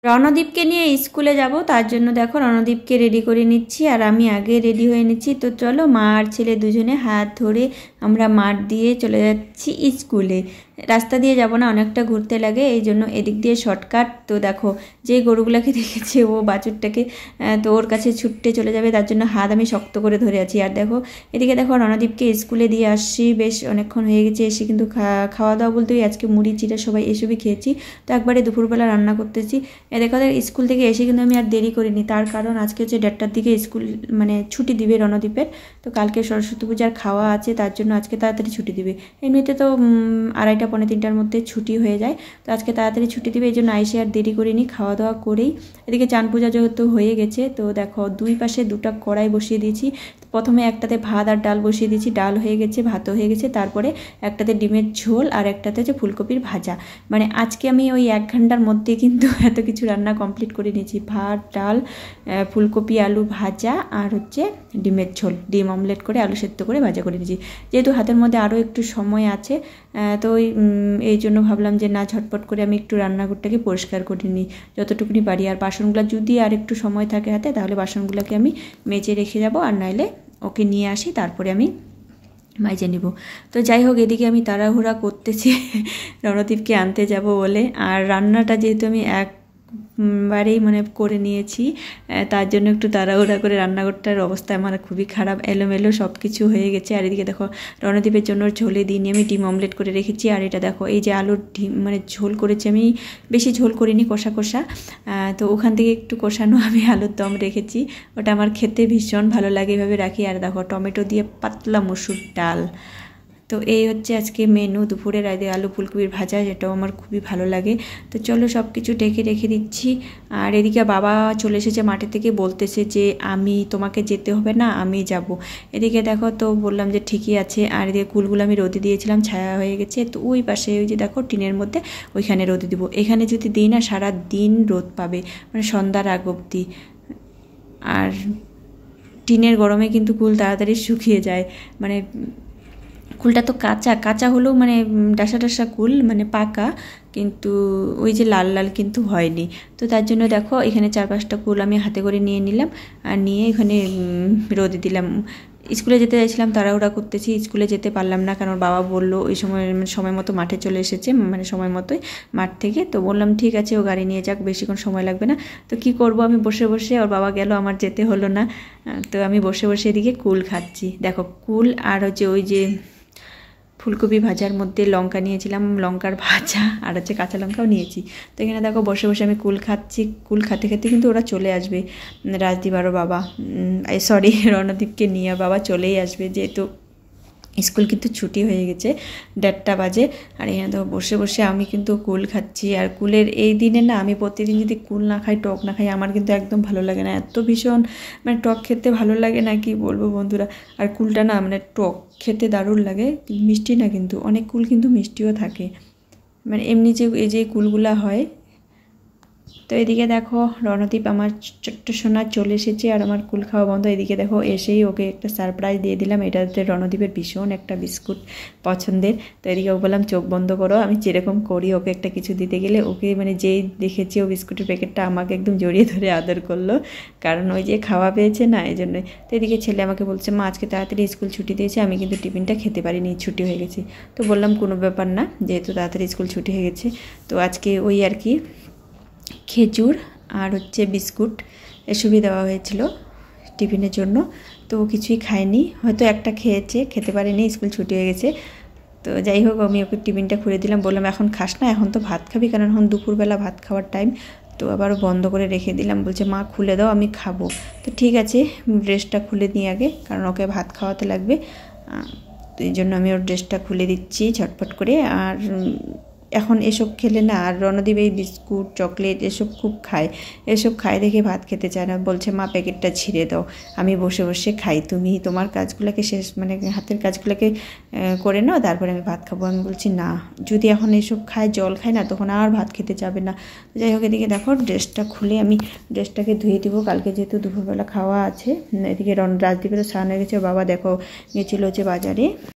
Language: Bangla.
রণদীপকে নিয়ে স্কুলে যাব, তার জন্য দেখো রণদীপকে রেডি করে নিচ্ছি আর আমি আগে রেডি হয়ে নিচ্ছি। তো চলো মা আর ছেলে দুজনে হাত ধরে আমরা মাঠ দিয়ে চলে যাচ্ছি স্কুলে। রাস্তা দিয়ে যাব না, অনেকটা ঘুরতে লাগে, এই জন্য এদিক দিয়ে শর্টকাট। তো দেখো যে গরুগুলাকে দেখেছে ও বাছুরটাকে, তো ওর কাছে ছুটতে চলে যাবে, তার জন্য হাত আমি শক্ত করে ধরে আছি। আর দেখো এদিকে দেখো রণদীপকে স্কুলে দিয়ে আসছি, বেশ অনেকক্ষণ হয়ে গেছে এসে, কিন্তু খাওয়া দাওয়া বলতে আজকে মুড়ি চিড়া সবাই এসবই খেয়েছি। তো একবারে দুপুরবেলা রান্না করতেছি। দেখো স্কুল থেকে এসে কিন্তু আমি আর দেরি করিনি, তার কারণ আজকে হচ্ছে 1:30টার দিকে স্কুল মানে ছুটি দিবে রণদীপের। তো কালকে সরস্বতী পূজার খাওয়া আছে, তার জন্য আজকে তাড়াতাড়ি ছুটি দিবে। এমনিতে তো 2:30 পৌনে 3টার মধ্যে ছুটি হয়ে যায়, তো আজকে তাড়াতাড়ি ছুটি দিবে, এই জন্য আইসে আর দেরি করিনি, খাওয়া দাওয়া করেই এদিকে চান পূজা যেহেতু হয়ে গেছে। তো দেখো দুই পাশে দুটো কড়াই বসিয়ে দিয়েছি। প্রথমে একটাতে ভাত আর ডাল বসিয়ে দিয়েছি, ডাল হয়ে গেছে, ভাতও হয়ে গেছে। তারপরে একটাতে ডিমের ঝোল আর একটাতে হচ্ছে ফুলকপির ভাজা। মানে আজকে আমি ওই 1 ঘন্টার মধ্যে কিন্তু এত কিছু রান্না কমপ্লিট করে নিয়েছি। ভাত, ডাল, ফুলকপি আলু ভাজা আর হচ্ছে ডিমের ঝোল, ডিম অমলেট করে আলু সেদ্ধ করে ভাজা করে নিয়েছি। যেহেতু হাতের মধ্যে আরও একটু সময় আছে, তো এই জন্য ভাবলাম যে না, ঝটপট করে আমি একটু রান্নাঘরটাকে পরিষ্কার করে নিই যতটুকুনি পারি। আর বাসনগুলো যদি আর একটু সময় থাকে হাতে, তাহলে বাসনগুলোকে আমি মেজে রেখে যাব, আর নাইলে ওকে নিয়ে আসি তারপরে আমি মাইজে নিব। তো যাই হোক, এদিকে আমি তাড়াহুড়া করতেছি রণদীপকে আনতে যাব বলে। আর রান্নাটা যেহেতু আমি একবারেই মানে করে নিয়েছি, তার জন্য একটু তাড়াহুড়া করে রান্নাঘরটার অবস্থা আমার খুবই খারাপ, এলোমেলো সব কিছু হয়ে গেছে। আর এদিকে দেখো রণদীপের জন্য ঝোলে দিয়ে নিয়ে আমি ডিম অমলেট করে রেখেছি। আর এটা দেখো এই যে আলুর ডিম মানে ঝোল করেছি আমি, বেশি ঝোল করিনি, কষা কষা। তো ওখান থেকে একটু কষানো আমি আলুর দম রেখেছি, ওটা আমার খেতে ভীষণ ভালো লাগে, এভাবে রাখি। আর দেখো টমেটো দিয়ে পাতলা মসুর ডাল। তো এই হচ্ছে আজকে মেনু দুপুরের। আলু ফুলকপির ভাজা, যেটাও আমার খুবই ভালো লাগে। তো চলো সব কিছু ঢেকে রেখে দিচ্ছি। আর এদিকে বাবা চলে এসেছে মাঠে থেকে, বলতেছে যে আমি তোমাকে যেতে হবে না, আমি যাব। এদিকে দেখো, তো বললাম যে ঠিকই আছে। আর এদিকে কুলগুলো আমি রোদে দিয়েছিলাম, ছায়া হয়ে গেছে। তো ওই পাশে ওই যে দেখো টিনের মধ্যে, ওইখানে রোদে দিব। এখানে যদি দিই না, সারা দিন রোদ পাবে, মানে সন্ধ্যার আগ অবধি। আর টিনের গরমে কিন্তু কুল তাড়াতাড়ি শুকিয়ে যায়, মানে কুলটা তো কাঁচা কাঁচা হলেও মানে ডাসা ডাসা কুল, মানে পাকা, কিন্তু ওই যে লাল লাল কিন্তু হয়নি। তো তার জন্য দেখো এখানে 4-5টা কুল আমি হাতে করে নিয়ে নিলাম, আর নিয়ে এখানে রোদে দিলাম। স্কুলে যেতে চাইছিলাম, তাড়াহুড়া করতেছি, স্কুলে যেতে পারলাম না, কারণ বাবা বললো ওই সময় মতো মাঠে চলে এসেছে, মানে সময় মতোই মাঠ থেকে। তো বললাম ঠিক আছে, ও গাড়ি নিয়ে যাক, বেশিক্ষণ সময় লাগবে না। তো কি করব, আমি বসে বসে, ওর বাবা গেল, আমার যেতে হলো না। তো আমি বসে বসে এদিকে কুল খাচ্ছি। দেখো কুল আর হচ্ছে ওই যে ফুলকপি ভাজার মধ্যে লঙ্কা নিয়েছিলাম, লঙ্কার ভাজা, আর হচ্ছে কাঁচা লঙ্কাও নিয়েছি। তো এখানে দেখো বসে বসে আমি কুল খাচ্ছি। কুল খেতে খেতে কিন্তু ওরা চলে আসবে, রাজদীপ আরও বাবা, সরি রণদীপকে নিয়ে বাবা চলেই আসবে, যেহেতু স্কুল কিন্তু ছুটি হয়ে গেছে, 1:30 বাজে। আর এখানে তো বসে বসে আমি কিন্তু কুল খাচ্ছি। আর কুলের এই দিনে না, আমি প্রতিদিন যদি কুল না খাই, টক না খাই, আমার কিন্তু একদম ভালো লাগে না, এত ভীষণ মানে টক খেতে ভালো লাগে না, কি বলবো বন্ধুরা। আর কুলটা না মানে টক খেতে দারুণ লাগে, মিষ্টি না, কিন্তু অনেক কুল কিন্তু মিষ্টিও থাকে, মানে এমনি যে এই যে কুলগুলা হয়। তো এদিকে দেখো রণদীপ আমার ছোট্ট সোনা চলে এসেছে, আর আমার কুল খাওয়া বন্ধ। এদিকে দেখো এসেই ওকে একটা সারপ্রাইজ দিয়ে দিলাম, এটাতে রণদীপের ভীষণ একটা বিস্কুট পছন্দের। তো এদিকে ও বললাম চোখ বন্ধ করো, আমি যেরকম করি ওকে একটা কিছু দিতে গেলে, ওকে মানে যেই দেখেছে ও বিস্কুটের প্যাকেটটা আমাকে একদম জড়িয়ে ধরে আদর করলো, কারণ ওই যে খাওয়া পেয়েছে না, এই জন্যই। তো এদিকে ছেলে আমাকে বলছে মা আজকে তাড়াতাড়ি স্কুল ছুটি দিয়েছে, আমি কিন্তু টিফিনটা খেতে পারিনি, ছুটি হয়ে গেছে। তো বললাম কোনো ব্যাপার না, যেহেতু তাড়াতাড়ি স্কুল ছুটি হয়ে গেছে। তো আজকে ওই আর কি খেজুর আর হচ্ছে বিস্কুট এসবই দেওয়া হয়েছিল টিফিনের জন্য। তো কিছুই খায়নি, হয়তো একটা খেয়েছে, খেতে পারেনি, স্কুল ছুটি হয়ে গেছে। তো যাই হোক, আমি ওকে টিফিনটা খুলে দিলাম, বললাম এখন খাস না, এখন তো ভাত খাবি, কারণ এখন দুপুরবেলা ভাত খাওয়ার টাইম। তো আবারও বন্ধ করে রেখে দিলাম, বলছে মা খুলে দাও, আমি খাবো। তো ঠিক আছে, ড্রেসটা খুলে নিই আগে, কারণ ওকে ভাত খাওয়াতে লাগবে। তো এই জন্য আমি ওর ড্রেসটা খুলে দিচ্ছি ঝটপট করে। আর এখন এসব খেলে না, আর রণদীপ এই বিস্কুট চকলেট এসব খুব খায়, এসব খায় দেখে ভাত খেতে চায় না, বলছে মা প্যাকেটটা ছিঁড়ে দাও, আমি বসে বসে খাই, তুমি তোমার কাজগুলোকে শেষ মানে হাতের কাজগুলোকে করে নাও, তারপরে আমি ভাত খাবো। আমি বলছি না, যদি এখন এসব খায়, জল খায় না, তখন আর ভাত খেতে যাবে না। যাই হোক, এদিকে দেখো ড্রেসটা খুলে আমি ড্রেসটাকে ধুয়ে দিব, কালকে যেহেতু দুপুরবেলা খাওয়া আছে। এদিকে রাজদীপের স্নান হয়ে গেছে, বাবা দেখো গেছিলো হচ্ছে বাজারে।